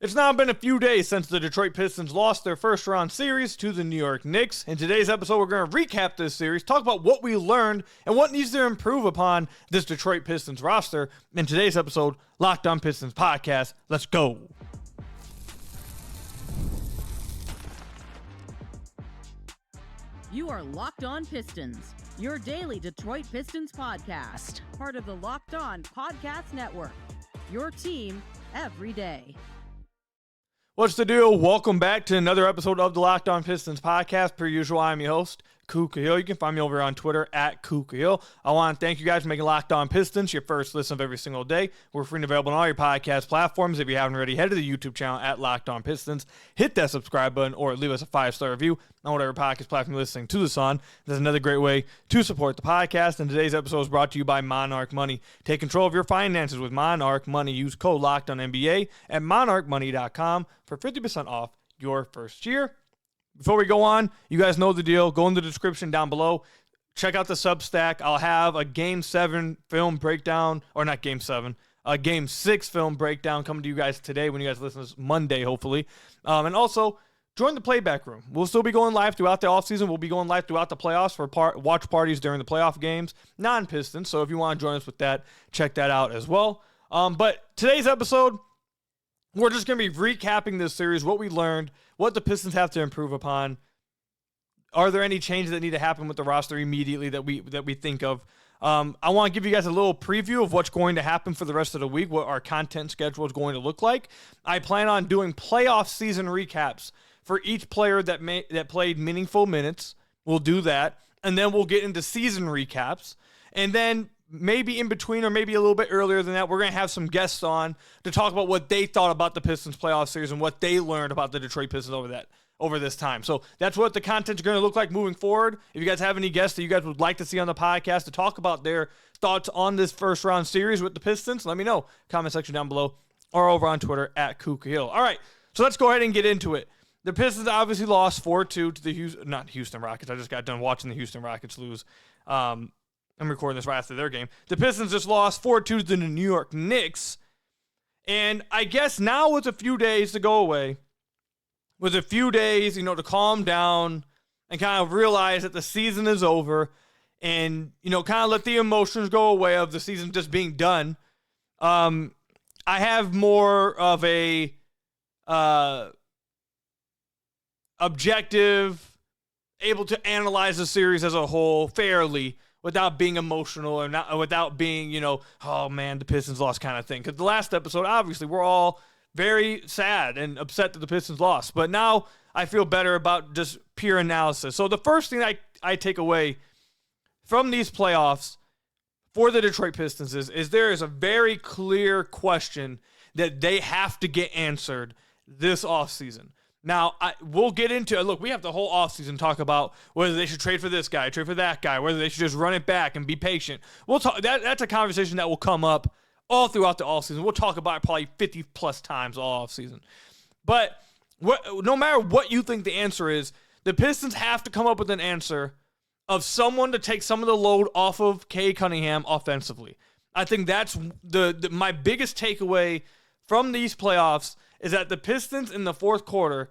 It's now been a few days since the Detroit Pistons lost their first round series to the New York Knicks. In today's episode, we're going to recap this series, talk about what we learned and what needs to improve upon this Detroit Pistons roster. In today's episode, Locked On Pistons Podcast. Let's go. You are Locked On Pistons, your daily Detroit Pistons podcast, part of the Locked On Podcast Network, your team every day. What's the deal? Welcome back to another episode of the Locked On Pistons podcast. Per usual, I'm your host, Kuka Hill. You can find me over on Twitter at Kuka Hill. I want to thank you guys for making Locked On Pistons your first listen of every single day. We're free and available on all your podcast platforms. If you haven't already, head to the YouTube channel at Locked On Pistons. Hit that subscribe button or leave us a 5-star review on whatever podcast platform you're listening to this on. That's another great way to support the podcast. And today's episode is brought to you by Monarch Money. Take control of your finances with Monarch Money. Use code LOCKEDONNBA at monarchmoney.com for 50% off your first year. Before we go on, you guys know the deal. Go in the description down below. Check out the Substack. I'll have a Game 7 film breakdown, or not Game 7, a Game 6 film breakdown coming to you guys today when you guys listen to this Monday, hopefully. And also, join the playback room. We'll still be going live throughout the offseason. We'll be going live throughout the playoffs for watch parties during the playoff games, non-Pistons. So if you want to join us with that, check that out as well. But today's episode, we're just going to be recapping this series, what we learned, what the Pistons have to improve upon. Are there any changes that need to happen with the roster immediately that we think of? I want to give you guys a little preview of what's going to happen for the rest of the week, what our content schedule is going to look like. I plan on doing playoff season recaps for each player that played meaningful minutes. We'll do that, and then we'll get into season recaps, and then maybe in between or maybe a little bit earlier than that, we're going to have some guests on to talk about what they thought about the Pistons playoff series and what they learned about the Detroit Pistons over this time. So that's what the content's going to look like moving forward. If you guys have any guests that you guys would like to see on the podcast to talk about their thoughts on this first round series with the Pistons, let me know. Comment section down below or over on Twitter at Kuka Hill. All right, so let's go ahead and get into it. The Pistons obviously lost 4-2 to the Houston Rockets. I just got done watching the Houston Rockets lose. I'm recording this right after their game. The Pistons just lost 4-2 to the New York Knicks. And I guess now with a few days to go away, with a few days, to calm down and kind of realize that the season is over and, kind of let the emotions go away of the season just being done, I have more of a objective, able to analyze the series as a whole fairly, without being emotional or not, without being, oh man, the Pistons lost kind of thing. Because the last episode, obviously, we're all very sad and upset that the Pistons lost. But now I feel better about just pure analysis. So the first thing I take away from these playoffs for the Detroit Pistons is there is a very clear question that they have to get answered this offseason. Now, we'll get into it. Look, we have the whole offseason to talk about whether they should trade for this guy, trade for that guy, whether they should just run it back and be patient. We'll talk. That's a conversation that will come up all throughout the offseason. We'll talk about it probably 50-plus times all offseason. But no matter what you think the answer is, the Pistons have to come up with an answer of someone to take some of the load off of Cade Cunningham offensively. I think that's my biggest takeaway from these playoffs is that the Pistons in the fourth quarter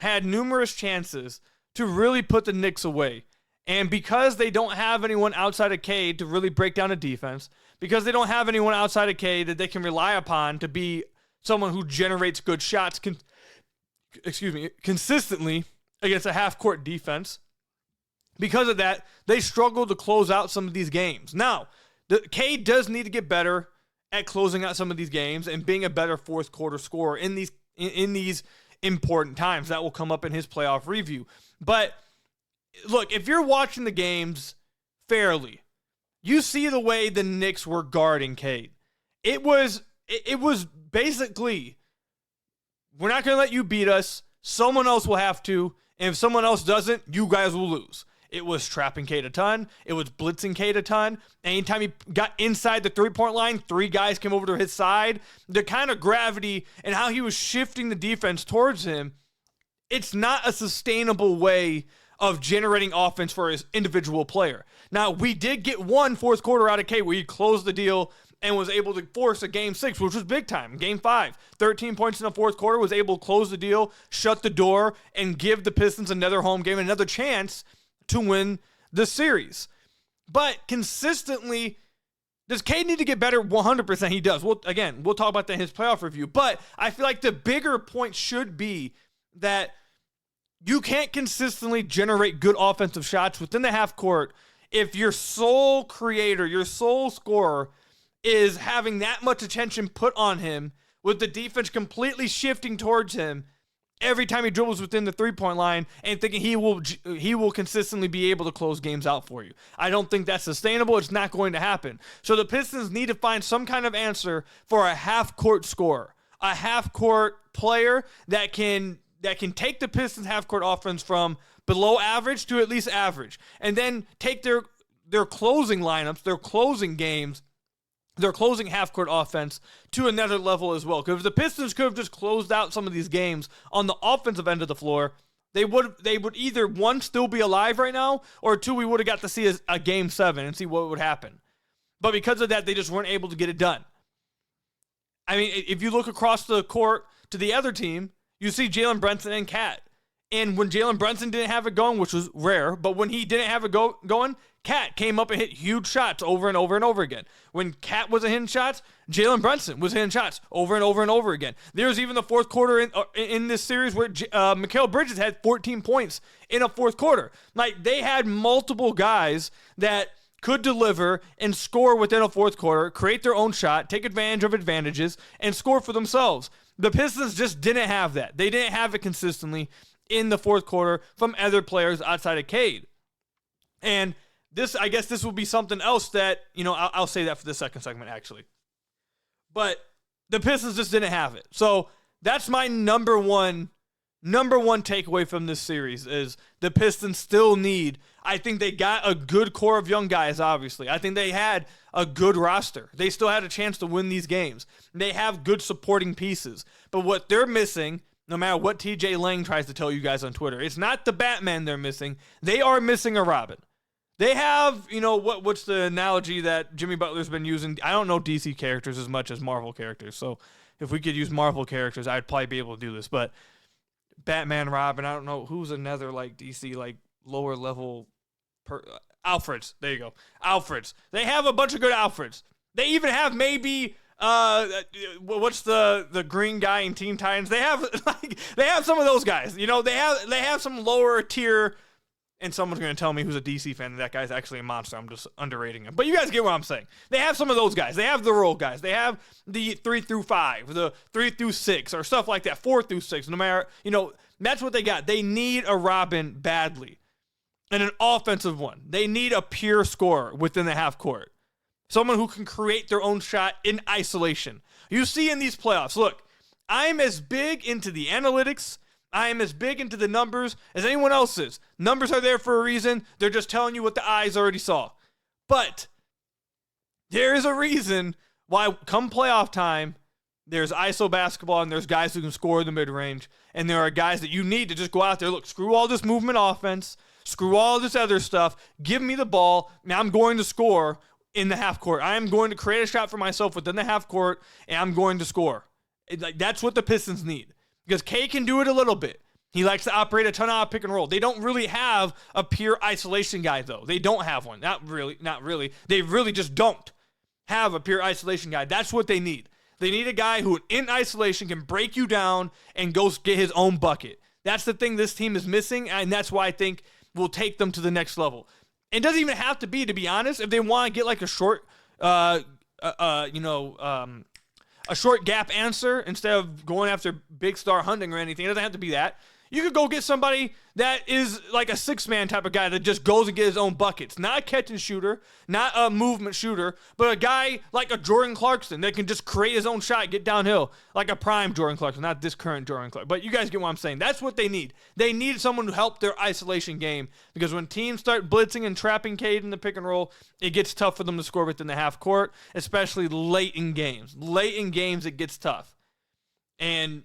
had numerous chances to really put the Knicks away. And because they don't have anyone outside of Cade to really break down a defense, because they don't have anyone outside of Cade that they can rely upon to be someone who generates good shots consistently against a half-court defense, because of that, they struggle to close out some of these games. Now, Cade does need to get better at closing out some of these games and being a better fourth quarter scorer in these important times. That will come up in his playoff review. But look, if you're watching the games fairly, you see the way the Knicks were guarding Cade. It was basically, we're not going to let you beat us. Someone else will have to. And if someone else doesn't, you guys will lose. It was trapping Cade a ton. It was blitzing Cade a ton. Anytime he got inside the three-point line, three guys came over to his side. The kind of gravity and how he was shifting the defense towards him, it's not a sustainable way of generating offense for his individual player. Now, we did get one fourth quarter out of Cade where he closed the deal and was able to force a Game 6, which was big time. Game 5, 13 points in the fourth quarter, was able to close the deal, shut the door, and give the Pistons another home game, another chance to win the series. But consistently, does Cade need to get better? 100% he does. We'll talk about that in his playoff review. But I feel like the bigger point should be that you can't consistently generate good offensive shots within the half court if your sole creator, your sole scorer is having that much attention put on him with the defense completely shifting towards him every time he dribbles within the three-point line and thinking he will consistently be able to close games out for you. I don't think that's sustainable. It's not going to happen. So the Pistons need to find some kind of answer for a half-court scorer, a half-court player that can take the Pistons half-court offense from below average to at least average, and then take their closing lineups, their closing games, their closing half-court offense to another level as well. Because if the Pistons could have just closed out some of these games on the offensive end of the floor, they would either, one, still be alive right now, or two, we would have got to see a Game 7 and see what would happen. But because of that, they just weren't able to get it done. I mean, if you look across the court to the other team, you see Jalen Brunson and Cat. And when Jalen Brunson didn't have it going, which was rare, but when he didn't have it going, Cat came up and hit huge shots over and over and over again. When Cat wasn't hitting shots, Jalen Brunson was hitting shots over and over and over again. There was even the fourth quarter in this series where Mikal Bridges had 14 points in a fourth quarter. Like, they had multiple guys that could deliver and score within a fourth quarter, create their own shot, take advantage of advantages, and score for themselves. The Pistons just didn't have that. They didn't have it consistently in the fourth quarter from other players outside of Cade. And I guess this will be something else that, I'll say that for the second segment, actually. But the Pistons just didn't have it. So that's my number one takeaway from this series is the Pistons still need, I think they got a good core of young guys, obviously. I think they had a good roster. They still had a chance to win these games. They have good supporting pieces. But what they're missing, no matter what TJ Lang tries to tell you guys on Twitter, it's not the Batman they're missing. They are missing a Robin. They have, what's the analogy that Jimmy Butler's been using? I don't know DC characters as much as Marvel characters. So if we could use Marvel characters, I'd probably be able to do this. But Batman, Robin, I don't know who's another like DC like lower level Alfreds. There you go. Alfreds. They have a bunch of good Alfreds. They even have maybe what's the green guy in Teen Titans? They have some of those guys. They have some lower tier. And someone's going to tell me who's a DC fan that guy's actually a monster. I'm just underrating him. But you guys get what I'm saying. They have some of those guys. They have the role guys. They have the 3 through 5, the 3 through 6, or stuff like that, 4 through 6. No matter, that's what they got. They need a Robin badly. And an offensive one. They need a pure scorer within the half court. Someone who can create their own shot in isolation. You see in these playoffs, look, I'm as big into the analytics, I am as big into the numbers as anyone else is. Numbers are there for a reason. They're just telling you what the eyes already saw. But there is a reason why come playoff time, there's ISO basketball and there's guys who can score in the mid-range. And there are guys that you need to just go out there. Look, screw all this movement offense. Screw all this other stuff. Give me the ball. Now I'm going to score in the half court. I am going to create a shot for myself within the half court, and I'm going to score. That's what the Pistons need. Because Cade can do it a little bit. He likes to operate a ton of pick and roll. They don't really have a pure isolation guy, though. They don't have one. Not really. They really just don't have a pure isolation guy. That's what they need. They need a guy who, in isolation, can break you down and go get his own bucket. That's the thing this team is missing, and that's why I think will take them to the next level. It doesn't even have to be honest, if they want to get like a short, a short gap answer instead of going after big star hunting or anything. It doesn't have to be that. You could go get somebody that is like a 6-man type of guy that just goes and gets his own buckets. Not a catch and shooter, not a movement shooter, but a guy like a Jordan Clarkson that can just create his own shot, get downhill, like a prime Jordan Clarkson, not this current Jordan Clarkson. But you guys get what I'm saying. That's what they need. They need someone to help their isolation game, because when teams start blitzing and trapping Cade in the pick and roll, it gets tough for them to score within the half court, especially late in games. Late in games, it gets tough. And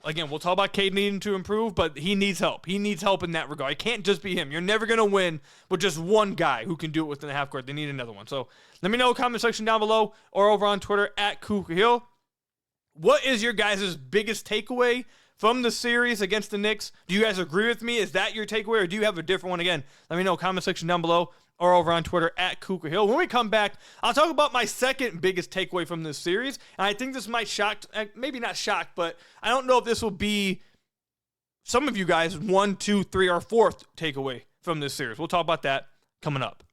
Again, we'll talk about Cade needing to improve, but he needs help. He needs help in that regard. It can't just be him. You're never going to win with just one guy who can do it within the half court. They need another one. So let me know in the comment section down below or over on Twitter at @KukaHill. What is your guys' biggest takeaway from the series against the Knicks? Do you guys agree with me? Is that your takeaway, or do you have a different one? Again, let me know in the comment section down below or over on Twitter at KukaHill. When we come back, I'll talk about my second biggest takeaway from this series. And I think this might shock, maybe not shock, but I don't know if this will be some of you guys' 1, 2, 3, or 4th takeaway from this series. We'll talk about that coming up.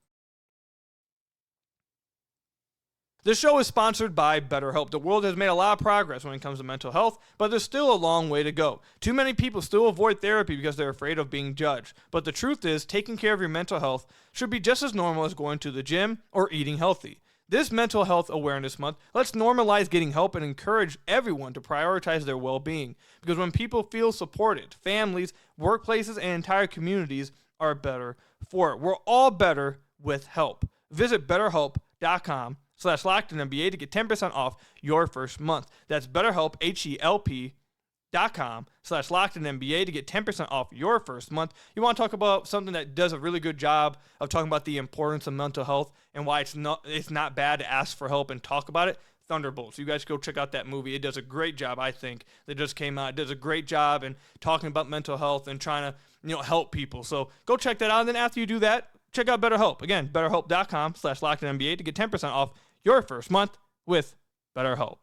This show is sponsored by BetterHelp. The world has made a lot of progress when it comes to mental health, but there's still a long way to go. Too many people still avoid therapy because they're afraid of being judged. But the truth is, taking care of your mental health should be just as normal as going to the gym or eating healthy. This Mental Health Awareness Month, let's normalize getting help and encourage everyone to prioritize their well-being. Because when people feel supported, families, workplaces, and entire communities are better for it. We're all better with help. Visit BetterHelp.com/LockedOnNBA to get 10% off your first month. That's BetterHelp, HELP.com/LockedOnNBA to get 10% off your first month. You want to talk about something that does a really good job of talking about the importance of mental health and why it's not bad to ask for help and talk about it? Thunderbolts. You guys go check out that movie. It does a great job, I think, that just came out. It does a great job in talking about mental health and trying to help people. So go check that out. And then after you do that, check out BetterHelp. Again, BetterHelp.com/LockedOnNBA to get 10% off your first month with BetterHelp.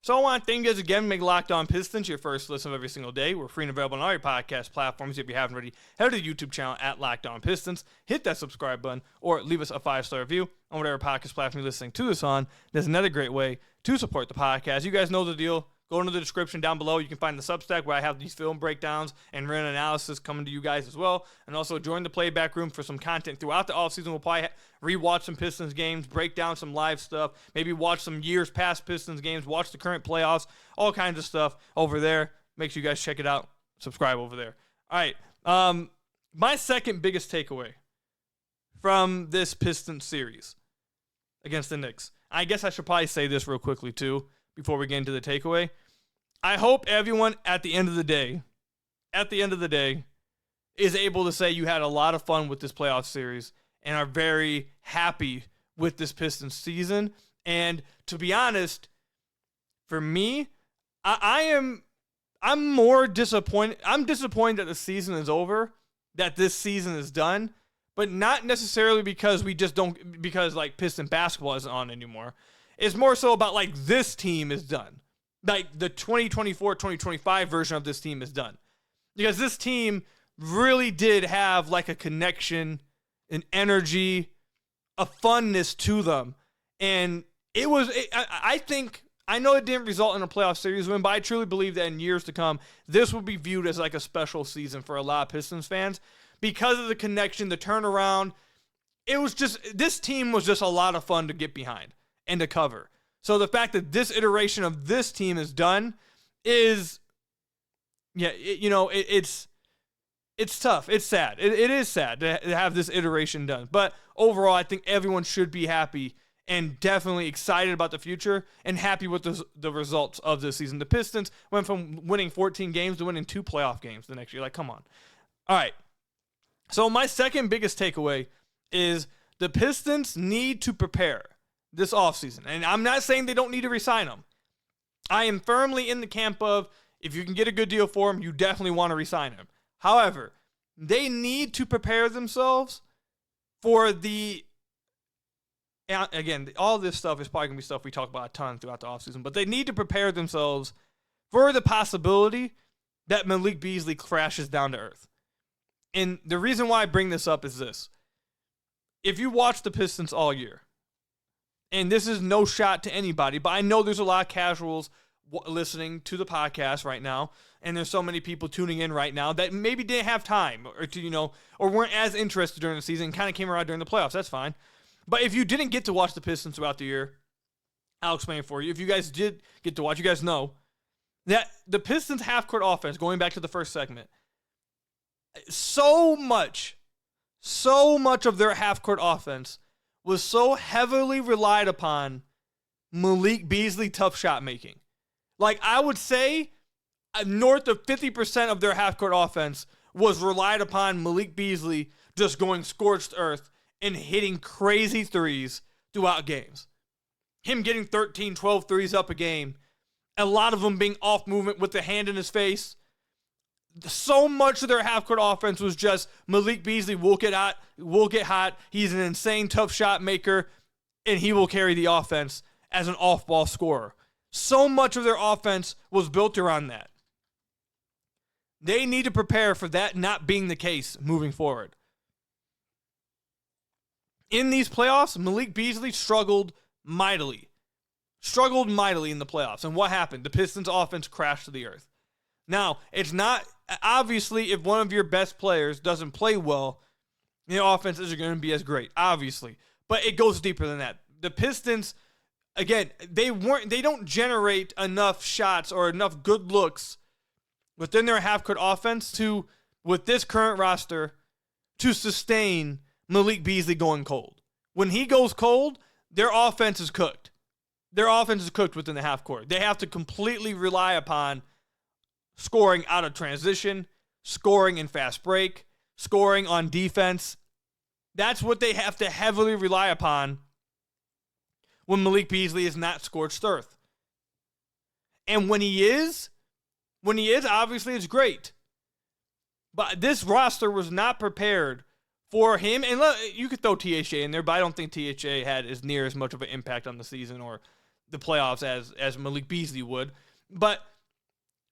So I want to thank you guys again. Make Locked On Pistons your first listen of every single day. We're free and available on all your podcast platforms. If you haven't already, head to the YouTube channel at Locked On Pistons. Hit that subscribe button or leave us a 5-star review on whatever podcast platform you're listening to this on. There's another great way to support the podcast. You guys know the deal. Go into the description down below. You can find the Substack where I have these film breakdowns and written analysis coming to you guys as well. And also join the playback room for some content throughout the offseason. We'll probably rewatch some Pistons games, break down some live stuff, maybe watch some years past Pistons games, watch the current playoffs, all kinds of stuff over there. Make sure you guys check it out. Subscribe over there. All right. My second biggest takeaway from this Pistons series against the Knicks. I guess I should probably say this real quickly too before we get into the takeaway. I hope everyone at the end of the day, is able to say you had a lot of fun with this playoff series and are very happy with this Pistons season. And to be honest, for me, I'm more disappointed. I'm disappointed that the season is over, that this season is done, but not necessarily because like Piston basketball isn't on anymore. It's more so about like this team is done. Like the 2024-2025 version of this team is done. Because this team really did have like a connection, an energy, a funness to them. And I know it didn't result in a playoff series win, but I truly believe that in years to come, this will be viewed as like a special season for a lot of Pistons fans because of the connection, the turnaround. This team was just a lot of fun to get behind and to cover. So the fact that this iteration of this team is done is, it's tough. It's sad. It is sad to have this iteration done. But overall, I think everyone should be happy and definitely excited about the future and happy with the results of this season. The Pistons went from winning 14 games to winning 2 playoff games the next year. Like, come on. All right. So my second biggest takeaway is the Pistons need to prepare this offseason. And I'm not saying they don't need to re-sign him. I am firmly in the camp of if you can get a good deal for him, you definitely want to re-sign him. However, they need to prepare themselves for all this stuff is probably going to be stuff we talk about a ton throughout the offseason, but they need to prepare themselves for the possibility that Malik Beasley crashes down to earth. And the reason why I bring this up is this. If you watch the Pistons all year, and this is no shot to anybody, but I know there's a lot of casuals listening to the podcast right now, and there's so many people tuning in right now that maybe didn't have time or weren't as interested during the season and kind of came around during the playoffs. That's fine. But if you didn't get to watch the Pistons throughout the year, I'll explain it for you. If you guys did get to watch, you guys know that the Pistons half-court offense, going back to the first segment, so much of their half-court offense was so heavily relied upon Malik Beasley tough shot making. Like, I would say north of 50% of their half-court offense was relied upon Malik Beasley just going scorched earth and hitting crazy threes throughout games. Him getting 13, 12 threes up a game. A lot of them being off movement with the hand in his face. So much of their half-court offense was just Malik Beasley will get hot. He's an insane tough shot maker, and he will carry the offense as an off-ball scorer. So much of their offense was built around that. They need to prepare for that not being the case moving forward. In these playoffs, Malik Beasley struggled mightily. Struggled mightily in the playoffs. And what happened? The Pistons' offense crashed to the earth. Now, it's not, obviously, if one of your best players doesn't play well, the offense isn't going to be as great, obviously. But it goes deeper than that. The Pistons, again, they don't generate enough shots or enough good looks within their half-court offense to, with this current roster, to sustain Malik Beasley going cold. When he goes cold, their offense is cooked. Their offense is cooked within the half court. They have to completely rely upon scoring out of transition, scoring in fast break, scoring on defense. That's what they have to heavily rely upon when Malik Beasley is not scorched earth. And when he is, obviously it's great. But this roster was not prepared for him. And you could throw THA in there, but I don't think THA had as near as much of an impact on the season or the playoffs as Malik Beasley would. But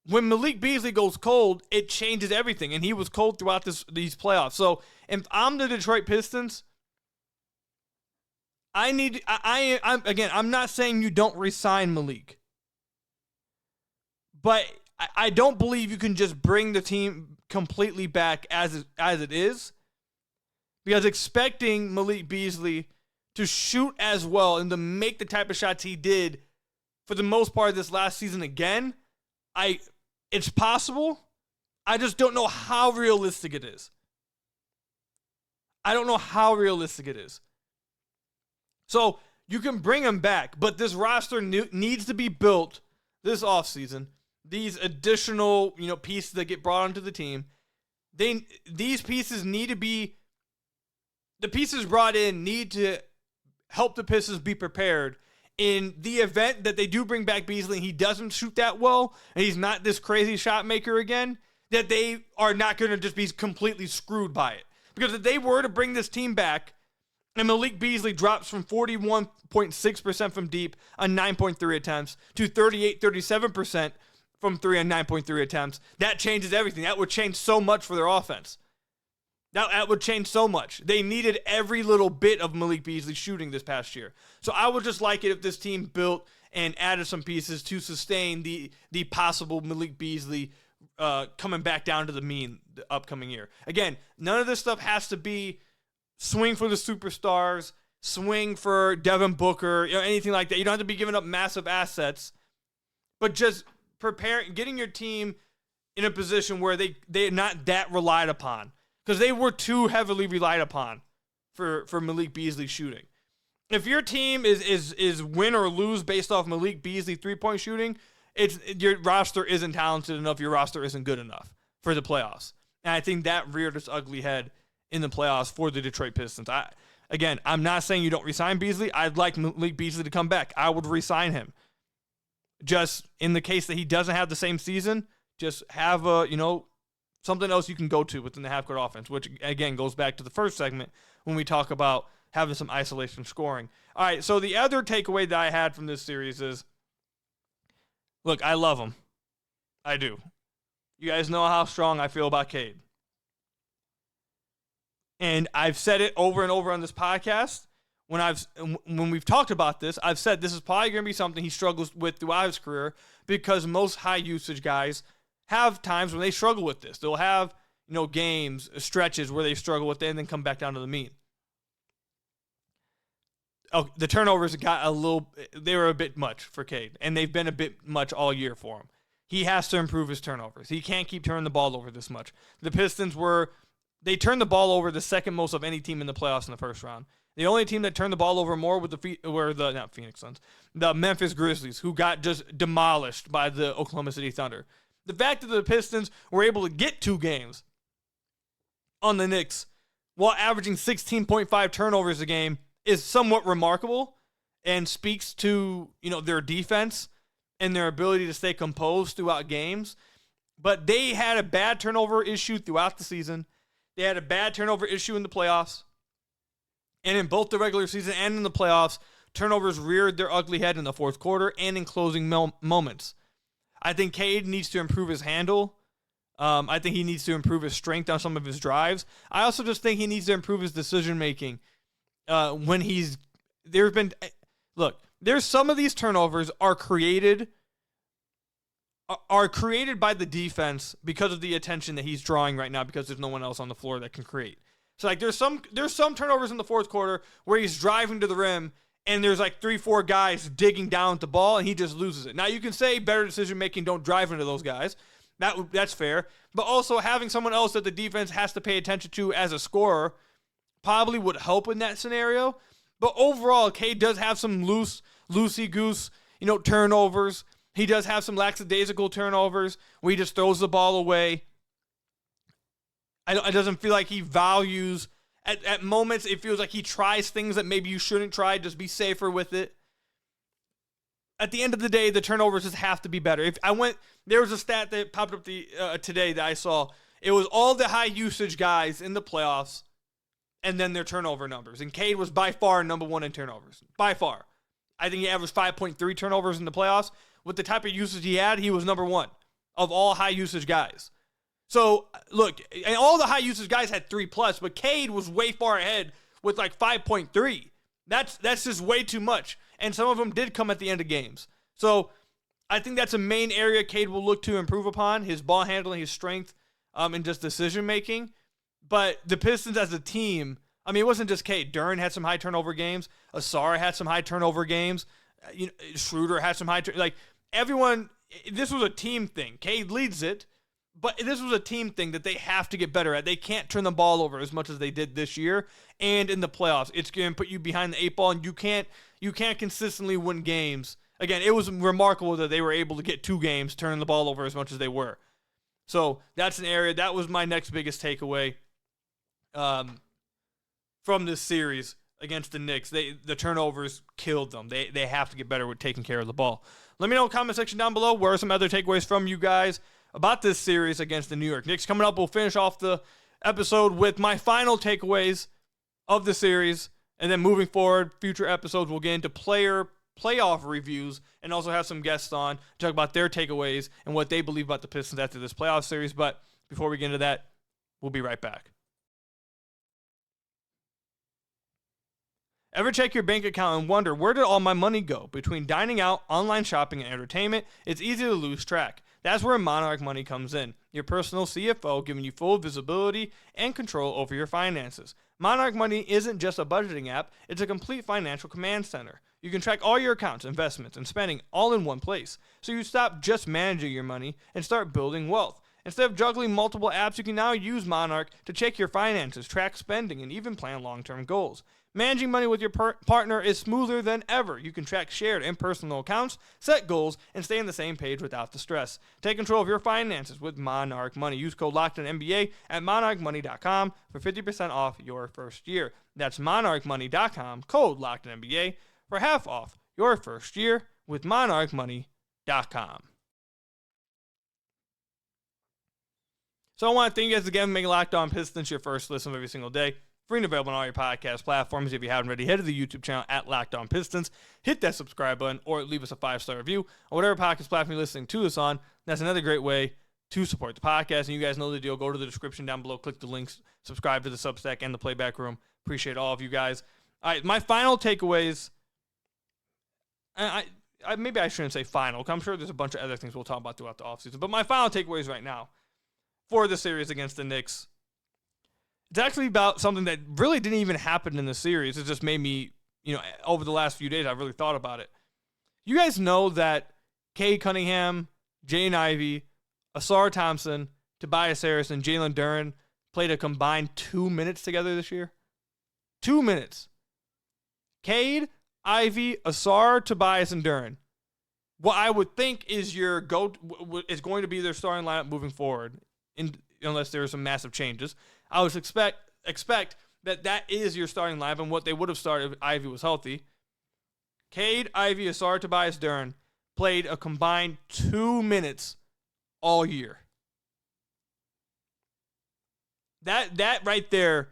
when Malik Beasley goes cold, it changes everything. And he was cold throughout these playoffs. So if I'm the Detroit Pistons, I'm not saying you don't re-sign Malik. But I don't believe you can just bring the team completely back as it is. Because expecting Malik Beasley to shoot as well and to make the type of shots he did for the most part of this last season again, it's possible. I just don't know how realistic it is. I don't know how realistic it is. So you can bring him back, but this roster needs to be built this offseason. These additional, pieces that get brought onto the team, these pieces need to be. The pieces brought in need to help the Pistons be prepared in the event that they do bring back Beasley and he doesn't shoot that well and he's not this crazy shot maker again, that they are not going to just be completely screwed by it. Because if they were to bring this team back and Malik Beasley drops from 41.6% from deep on 9.3 attempts to 37% from 3 on 9.3 attempts, that changes everything. That would change so much for their offense. That would change so much. They needed every little bit of Malik Beasley shooting this past year. So I would just like it if this team built and added some pieces to sustain the possible Malik Beasley coming back down to the mean the upcoming year. Again, none of this stuff has to be swing for the superstars, swing for Devin Booker, anything like that. You don't have to be giving up massive assets, but just getting your team in a position where they're not that relied upon. Because they were too heavily relied upon for Malik Beasley shooting. If your team is win or lose based off Malik Beasley three-point shooting, your roster isn't talented enough, your roster isn't good enough for the playoffs. And I think that reared its ugly head in the playoffs for the Detroit Pistons. I'm not saying you don't re-sign Beasley. I'd like Malik Beasley to come back. I would re-sign him. Just in the case that he doesn't have the same season, just have something else you can go to within the half-court offense, which, again, goes back to the first segment when we talk about having some isolation scoring. All right, so the other takeaway that I had from this series is, look, I love him. I do. You guys know how strong I feel about Cade. And I've said it over and over on this podcast. When we've talked about this, I've said this is probably going to be something he struggles with throughout his career because most high-usage guys have times when they struggle with this. They'll have, games, stretches where they struggle with it and then come back down to the mean. Oh, the turnovers they were a bit much for Cade, and they've been a bit much all year for him. He has to improve his turnovers. He can't keep turning the ball over this much. The Pistons they turned the ball over the second most of any team in the playoffs in the first round. The only team that turned the ball over more were not Phoenix Suns, the Memphis Grizzlies, who got just demolished by the Oklahoma City Thunder. The fact that the Pistons were able to get 2 games on the Knicks while averaging 16.5 turnovers a game is somewhat remarkable and speaks to, their defense and their ability to stay composed throughout games. But they had a bad turnover issue throughout the season. They had a bad turnover issue in the playoffs. And in both the regular season and in the playoffs, turnovers reared their ugly head in the fourth quarter and in closing moments. I think Cade needs to improve his handle. I think he needs to improve his strength on some of his drives. I also just think he needs to improve his decision-making there's some of these turnovers are created by the defense because of the attention that he's drawing right now because there's no one else on the floor that can create. So there's some turnovers in the fourth quarter where he's driving to the rim and there's 3-4 guys digging down at the ball and he just loses it. Now you can say better decision making, don't drive into those guys. That's fair. But also having someone else that the defense has to pay attention to as a scorer probably would help in that scenario. But overall, Cade does have some loosey-goose, turnovers. He does have some lackadaisical turnovers where he just throws the ball away. It doesn't feel like he values. At moments, it feels like he tries things that maybe you shouldn't try. Just be safer with it. At the end of the day, the turnovers just have to be better. There was a stat that popped up today that I saw. It was all the high usage guys in the playoffs, and then their turnover numbers. And Cade was by far number 1 in turnovers. By far. I think he averaged 5.3 turnovers in the playoffs. With the type of usage he had, he was number 1 of all high usage guys. So, look, and all the high usage guys had 3+, but Cade was way far ahead with 5.3. That's just way too much. And some of them did come at the end of games. So, I think that's a main area Cade will look to improve upon, his ball handling, his strength, and just decision-making. But the Pistons as a team, it wasn't just Cade. Duren had some high turnover games. Asar had some high turnover games. Schroeder had some high everyone, this was a team thing. Cade leads it, but this was a team thing that they have to get better at. They can't turn the ball over as much as they did this year and in the playoffs. It's going to put you behind the 8 ball, and you can't consistently win games. Again, it was remarkable that they were able to get 2 games turning the ball over as much as they were. So that's an area. That was my next biggest takeaway from this series against the Knicks. The turnovers killed them. They have to get better with taking care of the ball. Let me know in the comment section down below where are some other takeaways from you guys about this series against the New York Knicks. Coming up, we'll finish off the episode with my final takeaways of the series, and then moving forward, future episodes, we'll get into playoff reviews and also have some guests on to talk about their takeaways and what they believe about the Pistons after this playoff series. But before we get into that, we'll be right back. Ever check your bank account and wonder, where did all my money go? Between dining out, online shopping, and entertainment, it's easy to lose track. That's where Monarch Money comes in, your personal CFO giving you full visibility and control over your finances. Monarch Money isn't just a budgeting app, it's a complete financial command center. You can track all your accounts, investments, and spending all in one place, so you stop just managing your money and start building wealth. Instead of juggling multiple apps, you can now use Monarch to check your finances, track spending, and even plan long-term goals. Managing money with your partner is smoother than ever. You can track shared and personal accounts, set goals, and stay on the same page without the stress. Take control of your finances with Monarch Money. Use code LOCKEDONNBA at monarchmoney.com for 50% off your first year. That's monarchmoney.com, code LOCKEDONNBA for half off your first year with monarchmoney.com. So I want to thank you guys again for making Locked On Pistons your first listen every single day. Free and available on all your podcast platforms. If you haven't already, head to the YouTube channel at Locked On Pistons. Hit that subscribe button or leave us a 5-star review on whatever podcast platform you're listening to us on. That's another great way to support the podcast. And you guys know the deal. Go to the description down below. Click the links. Subscribe to the Substack and the Playback Room. Appreciate all of you guys. All right, my final takeaways. Maybe I shouldn't say final, because I'm sure there's a bunch of other things we'll talk about throughout the offseason. But my final takeaways right now for the series against the Knicks, it's actually about something that really didn't even happen in the series. It just made me, over the last few days, I've really thought about it. You guys know that Cade Cunningham, Jaden Ivey, Asar Thompson, Tobias Harris, and Jalen Duren played a combined 2 minutes together this year? 2 minutes. Cade, Ivey, Ausar, Tobias, and Duren. What I would think is is going to be their starting lineup moving forward, unless there are some massive changes. I would expect that is your starting lineup and what they would have started if Ivey was healthy. Cade, Ivey, Ausar, Tobias, Duren played a combined 2 minutes all year. That right there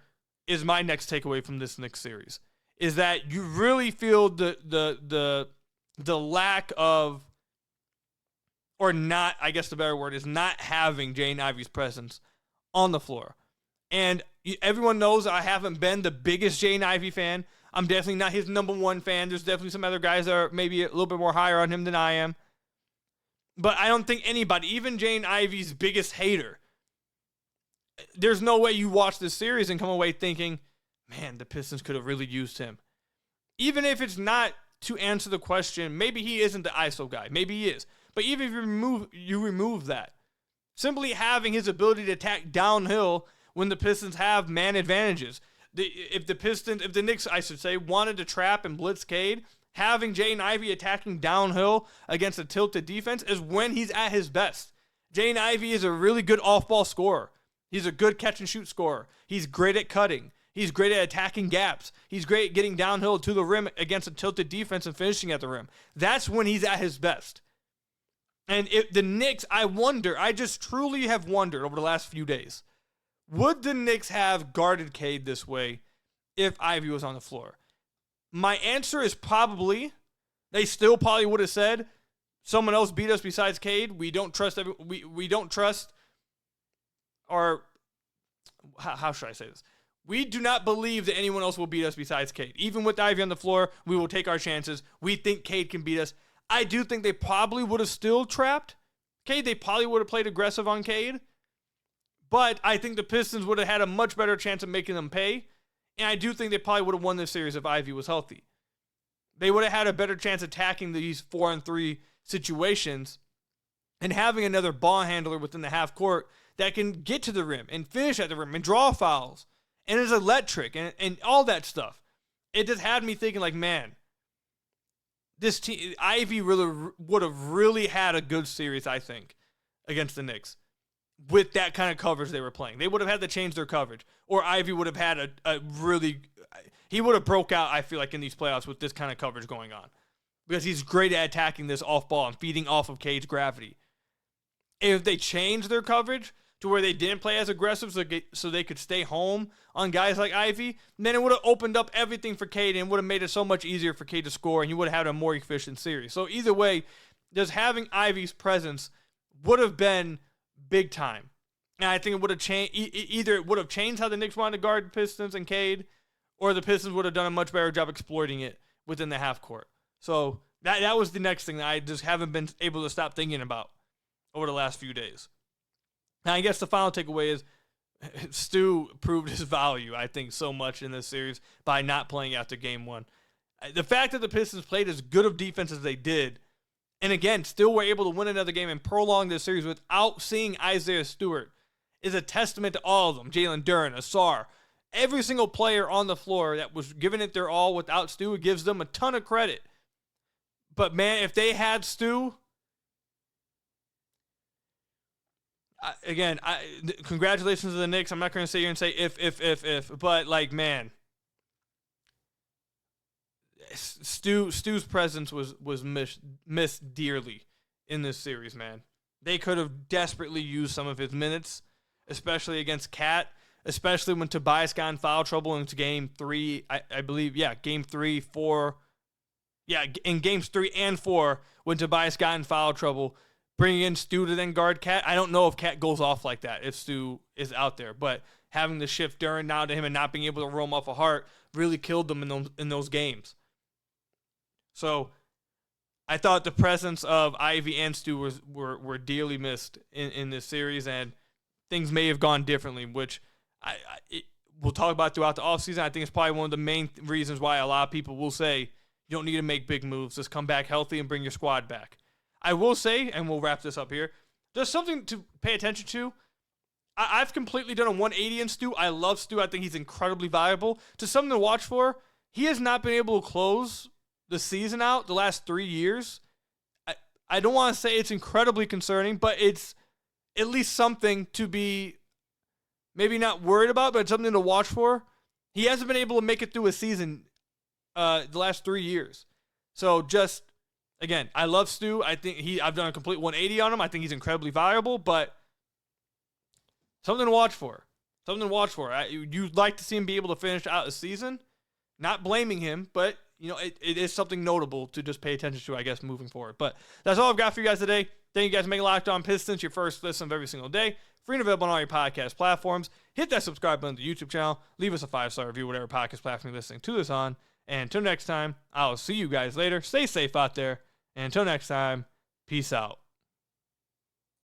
is my next takeaway from this Knicks series, is that you really feel the lack of, or not, I guess the better word is not having Jaden Ivey's presence on the floor. And everyone knows I haven't been the biggest Jaden Ivey fan. I'm definitely not his number one fan. There's definitely some other guys that are maybe a little bit more higher on him than I am. But I don't think anybody, even Jaden Ivey's biggest hater, there's no way you watch this series and come away thinking, man, the Pistons could have really used him. Even if it's not to answer the question, maybe he isn't the ISO guy. Maybe he is. But even if you remove that, simply having his ability to attack downhill when the Pistons have man advantages. If the Knicks, I should say, wanted to trap and blitz Cade, having Jaden Ivey attacking downhill against a tilted defense is when he's at his best. Jaden Ivey is a really good off-ball scorer. He's a good catch-and-shoot scorer. He's great at cutting. He's great at attacking gaps. He's great at getting downhill to the rim against a tilted defense and finishing at the rim. That's when he's at his best. And if the Knicks, I just truly have wondered over the last few days, would the Knicks have guarded Cade this way if Ivey was on the floor? My answer is probably. They still probably would have said, someone else beat us besides Cade. We don't trust or how should I say this? We do not believe that anyone else will beat us besides Cade. Even with Ivey on the floor, we will take our chances. We think Cade can beat us. I do think they probably would have still trapped Cade. They probably would have played aggressive on Cade. But I think the Pistons would have had a much better chance of making them pay. And I do think they probably would have won this series if Ivey was healthy. They would have had a better chance attacking these 4-on-3 situations and having another ball handler within the half court that can get to the rim and finish at the rim and draw fouls and is electric and all that stuff. It just had me thinking like, man, this team, Ivey really would have really had a good series, I think, against the Knicks. With that kind of coverage they were playing. They would have had to change their coverage. Or Ivey would have had he would have broke out, I feel like, in these playoffs with this kind of coverage going on. Because he's great at attacking this off ball and feeding off of Cade's gravity. If they changed their coverage to where they didn't play as aggressive so they could stay home on guys like Ivey, then it would have opened up everything for Cade and would have made it so much easier for Cade to score, and you would have had a more efficient series. So either way, just having Ivey's presence would have been big time. And I think it would have changed. Either it would have changed how the Knicks wanted to guard Pistons and Cade, or the Pistons would have done a much better job exploiting it within the half court. So that was the next thing that I just haven't been able to stop thinking about over the last few days. Now, I guess the final takeaway is Stu proved his value, I think, so much in this series by not playing after game one. The fact that the Pistons played as good of defense as they did, and again, still were able to win another game and prolong this series without seeing Isaiah Stewart, is a testament to all of them. Jalen Duren, Ausar, every single player on the floor that was giving it their all without Stu, it gives them a ton of credit. But man, if they had Stu, congratulations to the Knicks. I'm not going to sit here and say if, but like, man, Stu's presence was missed dearly in this series, man. They could have desperately used some of his minutes, especially against Cat, especially when Tobias got in foul trouble into game 3, I believe, game 3, 4. Yeah, in games 3 and 4, when Tobias got in foul trouble, bringing in Stu to then guard Cat. I don't know if Cat goes off like that if Stu is out there, but having to shift Duren now to him and not being able to roam off a Hart really killed them in those games. So I thought the presence of Ivey and Stu were dearly missed in this series, and things may have gone differently, which we'll talk about throughout the offseason. I think it's probably one of the main reasons why a lot of people will say you don't need to make big moves. Just come back healthy and bring your squad back. I will say, and we'll wrap this up here, there's something to pay attention to. I've completely done a 180 in Stu. I love Stu. I think he's incredibly valuable. Just something to watch for. he has not been able to close the season out the last 3 years. I don't want to say it's incredibly concerning, but it's at least something to be maybe not worried about, but it's something to watch for. He hasn't been able to make it through a season the last 3 years. So just, again, I love Stu. I think I've done a complete 180 on him. I think he's incredibly valuable, but something to watch for. Something to watch for. You'd like to see him be able to finish out a season. Not blaming him, but it is something notable to just pay attention to, I guess, moving forward. But that's all I've got for you guys today. Thank you guys for making Locked On Pistons your first listen of every single day. Free and available on all your podcast platforms. Hit that subscribe button to the YouTube channel. Leave us a 5-star review, whatever podcast platform you're listening to this on. And until next time, I'll see you guys later. Stay safe out there. And until next time, peace out.